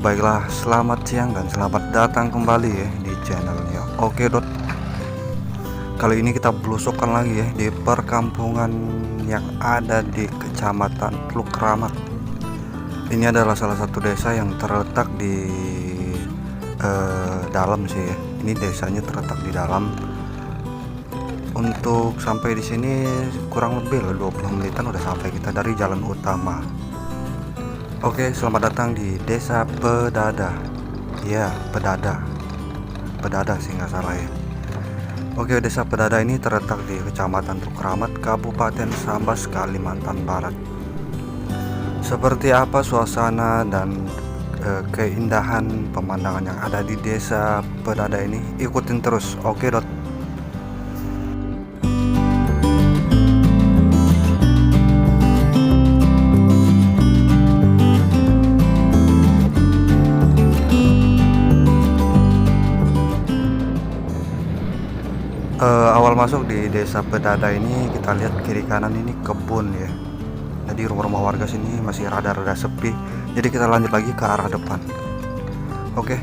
Baiklah, selamat siang dan selamat datang kembali ya di channelnya Oke Dot. Kali ini kita belusukan lagi ya di perkampungan yang ada di Kecamatan Teluk Kramat. Ini adalah salah satu desa yang terletak di dalam sih ya. Ini desanya terletak di dalam. Untuk sampai di sini kurang lebih 20 menitan udah sampai kita dari jalan utama. Oke, selamat datang di Desa Pedada. Ya, Pedada sih nggak salah ya. Oke, Desa Pedada ini terletak di Kecamatan Teluk Kramat, Kabupaten Sambas, Kalimantan Barat. Seperti apa suasana dan keindahan pemandangan yang ada di Desa Pedada ini? Ikutin terus. Oke Dot. Awal masuk di Desa Pedada ini kita lihat kiri kanan ini kebun ya. Jadi rumah-rumah warga sini masih rada-rada sepi. Jadi kita lanjut lagi ke arah depan. Oke.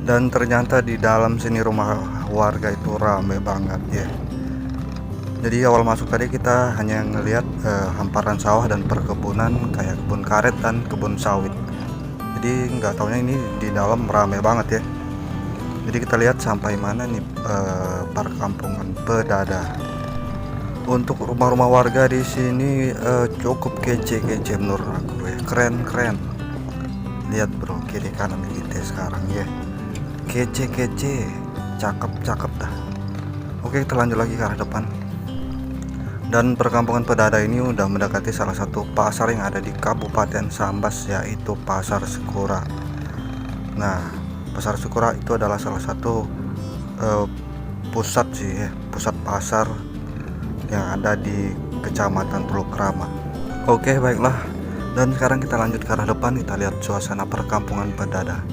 Dan ternyata di dalam sini rumah warga itu rame banget ya. Jadi awal masuk tadi kita hanya ngelihat hamparan sawah dan perkebunan kayak kebun karet dan kebun sawit. Jadi nggak taunya ini di dalam rame banget ya. Jadi kita lihat sampai mana nih perkampungan Pedada. Untuk rumah-rumah warga di sini cukup kece menurut aku ya. Keren. Lihat bro, kiri kanan kita sekarang ya. Kece, cakep dah. Oke, kita lanjut lagi ke arah depan. Dan perkampungan Pedada ini udah mendekati salah satu pasar yang ada di Kabupaten Sambas, yaitu Pasar Sekura. Nah, Pasar Sekura itu adalah salah satu pusat sih ya, pusat pasar yang ada di Kecamatan Teluk Kramat. Oke, baiklah. Dan sekarang kita lanjut ke arah depan, kita lihat suasana perkampungan Pedada.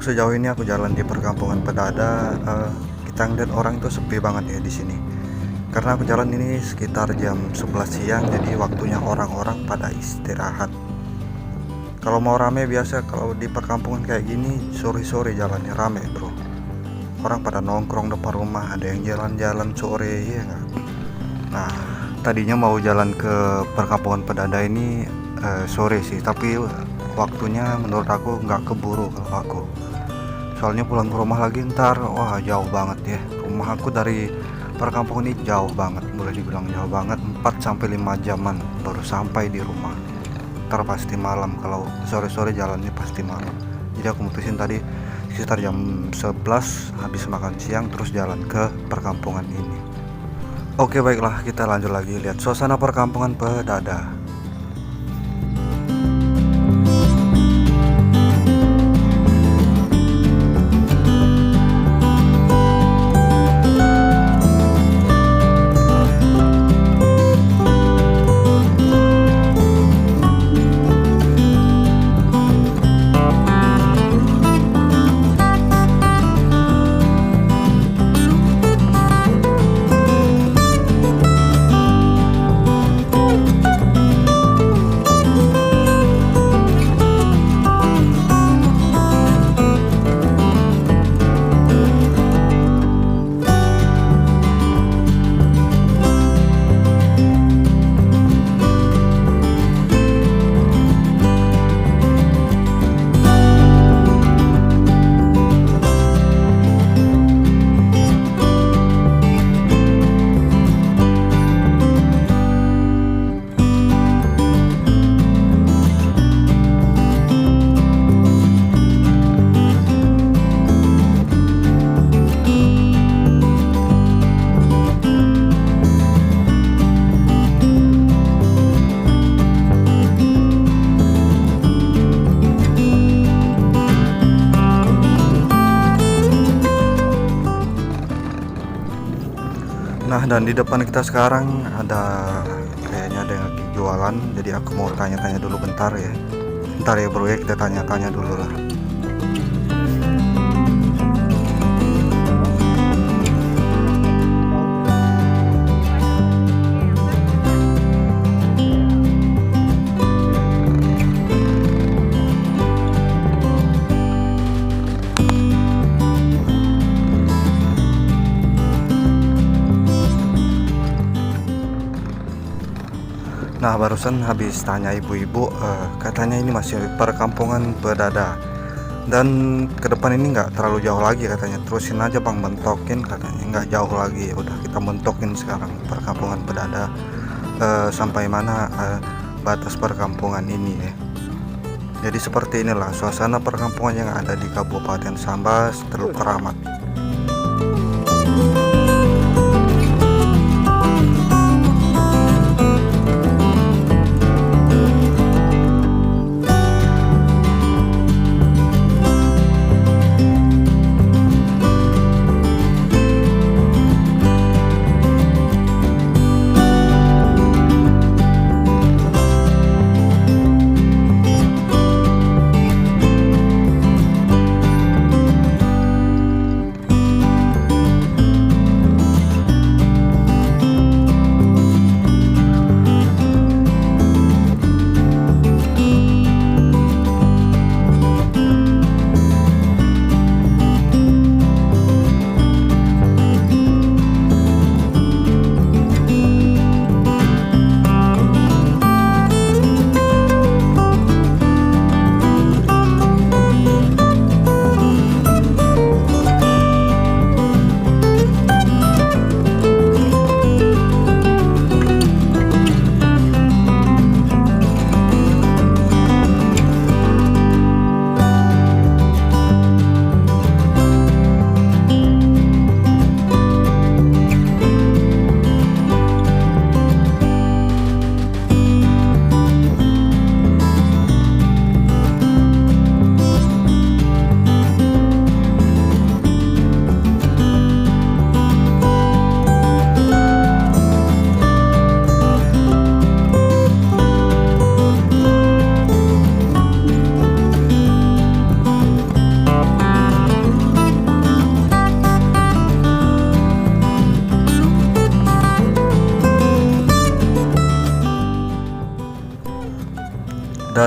sejauh ini aku jalan di perkampungan Pedada, kita ngeliat orang itu sepi banget ya di sini. Karena aku jalan ini sekitar jam 11 siang, jadi waktunya orang-orang pada istirahat. Kalau mau rame biasa kalau di perkampungan kayak gini sore-sore jalannya rame bro. Orang pada nongkrong depan rumah, ada yang jalan-jalan sore ya nggak. Nah tadinya mau jalan ke perkampungan Pedada ini sore sih, tapi waktunya menurut aku nggak keburu kalau aku. Soalnya pulang ke rumah lagi ntar, wah jauh banget ya. Rumah aku dari perkampungan ini jauh banget, boleh dibilang jauh banget, 4-5 jaman baru sampai di rumah. Ntar pasti malam, kalau sore-sore jalannya pasti malam. Jadi aku mutusin tadi sekitar jam 11 habis makan siang terus jalan ke perkampungan ini. Oke baiklah, kita lanjut lagi lihat suasana perkampungan Pedada. Nah dan di depan kita sekarang ada kayaknya ada yang lagi jualan, jadi aku mau tanya-tanya dulu bentar ya. Bentar ya bro ya, kita tanya-tanya dulu lah. Nah barusan habis tanya ibu-ibu, katanya ini masih perkampungan Pedada. Dan ke depan ini nggak terlalu jauh lagi katanya, terusin aja bang, bentokin katanya, nggak jauh lagi. Udah kita bentokin sekarang perkampungan Pedada, sampai mana batas perkampungan ini ya. Jadi seperti inilah suasana perkampungan yang ada di Kabupaten Sambas, Teluk Keramat.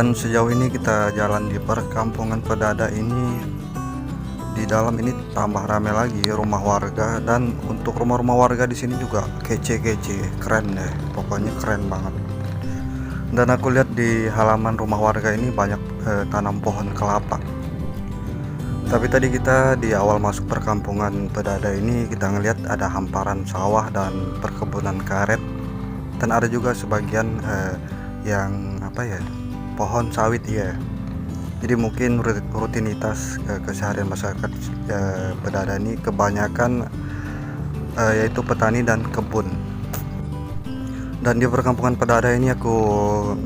Dan sejauh ini kita jalan di perkampungan Pedada ini, di dalam ini tambah rame lagi rumah warga, dan untuk rumah-rumah warga di sini juga kece-kece, keren deh, pokoknya keren banget. Dan aku lihat di halaman rumah warga ini banyak tanam pohon kelapa. Tapi tadi kita di awal masuk perkampungan Pedada ini kita ngelihat ada hamparan sawah dan perkebunan karet, dan ada juga sebagian yang apa ya, pohon sawit ya. Jadi mungkin rutinitas keseharian masyarakat Pedada ini kebanyakan yaitu petani dan kebun. Dan di perkampungan Pedada ini aku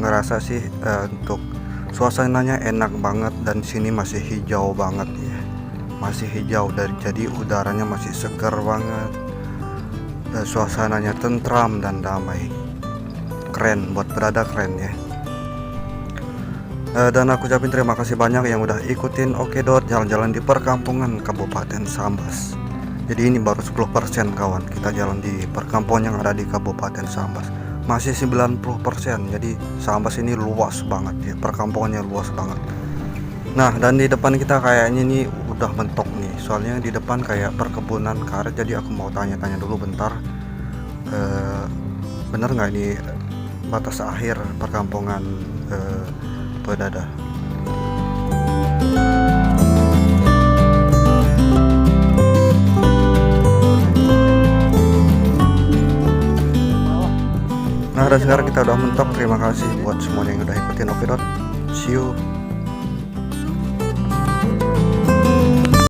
ngerasa sih untuk suasananya enak banget, dan sini masih hijau banget ya, masih hijau, dan jadi udaranya masih segar banget, suasananya tentram dan damai. Keren, buat Pedada keren ya. Dan aku ucapin terima kasih banyak yang udah ikutin Okedot jalan-jalan di perkampungan Kabupaten Sambas. Jadi ini baru 10% kawan, kita jalan di perkampungan yang ada di Kabupaten Sambas. Masih 90%, jadi Sambas ini luas banget ya, perkampungannya luas banget. Nah, dan di depan kita kayaknya ini udah mentok nih, soalnya di depan kayak perkebunan karet. Jadi aku mau tanya-tanya dulu bentar, bener nggak ini batas akhir perkampungan Pedada. Nah, dan sekarang kita udah mentok. Terima kasih buat semuanya yang udah ikutin Okedot. See you.